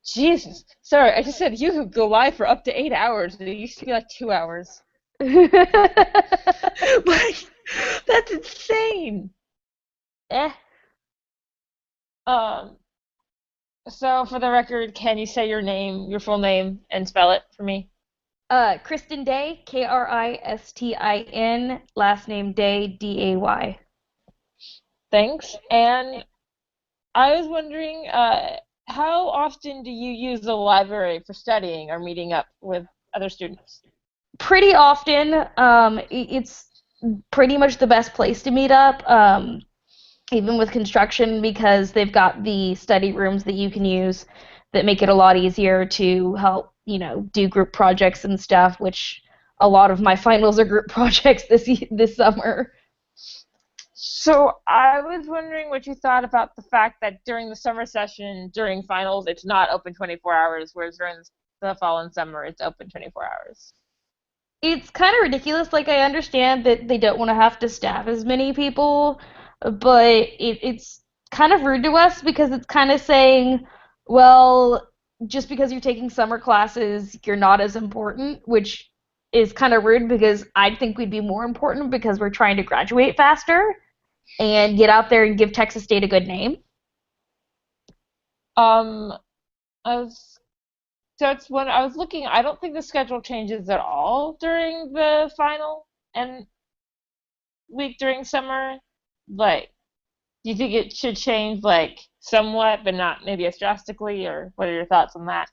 Jesus. Sorry, I just said you could go live for up to 8 hours. It used to be like 2 hours. Like, that's insane. Eh. Um, so for the record, can you say your name, your full name, and spell it for me? Kristin Day, Kristin, last name Day, Day. Thanks. And I was wondering, how often do you use the library for studying or meeting up with other students? Pretty often, it's pretty much the best place to meet up, even with construction, because they've got the study rooms that you can use that make it a lot easier to help, do group projects and stuff, which a lot of my finals are group projects this summer. So I was wondering what you thought about the fact that during the summer session, during finals, it's not open 24 hours, whereas during the fall and summer, it's open 24 hours. It's kind of ridiculous. Like, I understand that they don't want to have to staff as many people, but it's kind of rude to us because it's kind of saying, well, just because you're taking summer classes, you're not as important, which is kind of rude because I think we'd be more important because we're trying to graduate faster and get out there and give Texas State a good name. Um, I was That's when I was looking. I don't think the schedule changes at all during the final and week during summer. Like, do you think it should change like somewhat, but not maybe as drastically? Or what are your thoughts on that?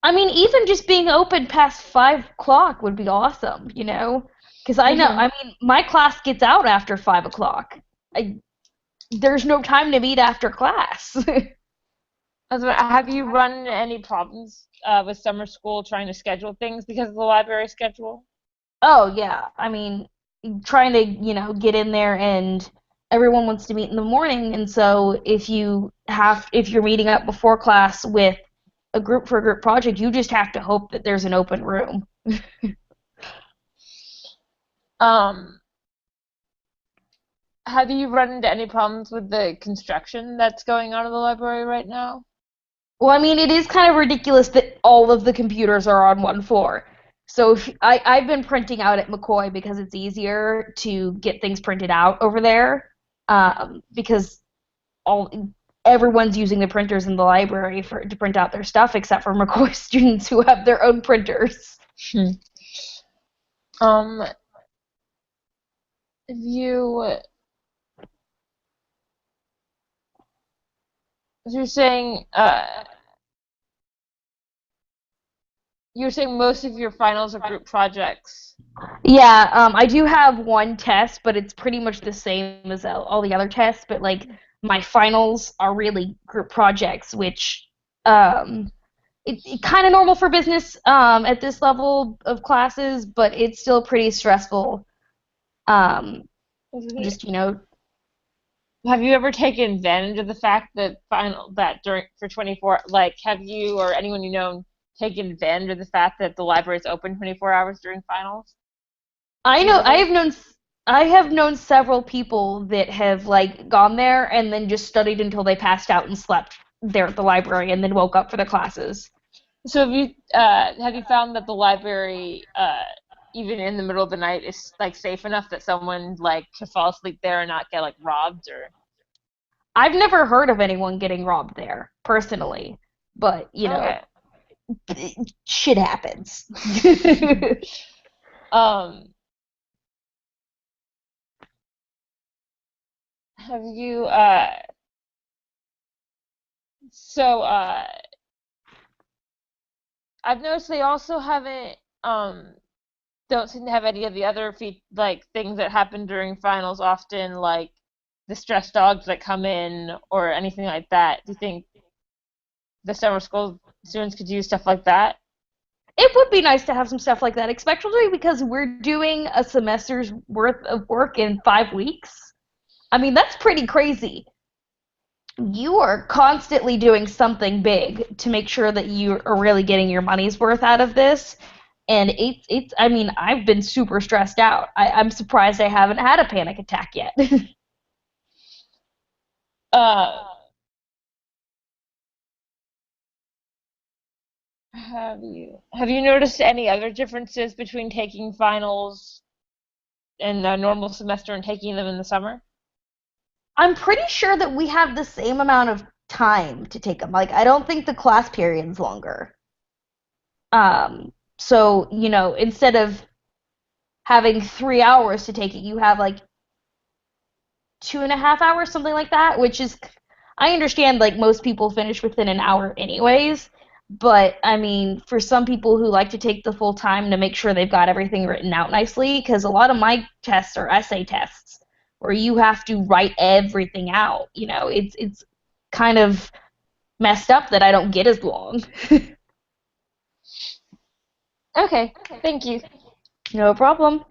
I mean, even just being open past 5 o'clock would be awesome, Because I know, Hmm. I mean, my class gets out after 5 o'clock. I, there's no time to meet after class. Have you run into any problems with summer school trying to schedule things because of the library schedule? Oh yeah, I mean, trying to, get in there and everyone wants to meet in the morning, and so if you're meeting up before class with a group for a group project, you just have to hope that there's an open room. Um, have you run into any problems with the construction that's going on in the library right now? Well, I mean, it is kind of ridiculous that all of the computers are on one floor. So I've been printing out at McCoy because it's easier to get things printed out over there, because all everyone's using the printers in the library to print out their stuff except for McCoy students who have their own printers. Hmm. Um, if you you're saying you're saying most of your finals are group projects. Yeah, I do have one test, but it's pretty much the same as all the other tests. But like my finals are really group projects, which um, it kind of normal for business at this level of classes, but it's still pretty stressful. Um, just Have you ever taken advantage of the fact that during for 24, like have you or anyone you know taken advantage of the fact that the library is open 24 hours during finals I know easily? I have known several people that have like gone there and then just studied until they passed out and slept there at the library and then woke up for the classes. So have you found that the library even in the middle of the night is like safe enough that someone like could fall asleep there and not get like robbed or I've never heard of anyone getting robbed there personally, but okay. shit happens. Um, have you so I've noticed they also haven't don't seem to have any of the other like things that happen during finals often, like the stress dogs that come in or anything like that. Do you think the summer school students could use stuff like that? It would be nice to have some stuff like that, especially because we're doing a semester's worth of work in 5 weeks. I mean, that's pretty crazy. You are constantly doing something big to make sure that you are really getting your money's worth out of this. And it's I mean, I've been super stressed out. I'm surprised I haven't had a panic attack yet. Uh, Have you noticed any other differences between taking finals in the normal semester and taking them in the summer? I'm pretty sure that we have the same amount of time to take them. Like, I don't think the class period's longer. So, instead of having 3 hours to take it, you have like 2.5 hours, something like that, which is, I understand like most people finish within an hour anyways, but I mean, for some people who like to take the full time to make sure they've got everything written out nicely, because a lot of my tests are essay tests where you have to write everything out. It's kind of messed up that I don't get as long. Okay, thank you. No problem.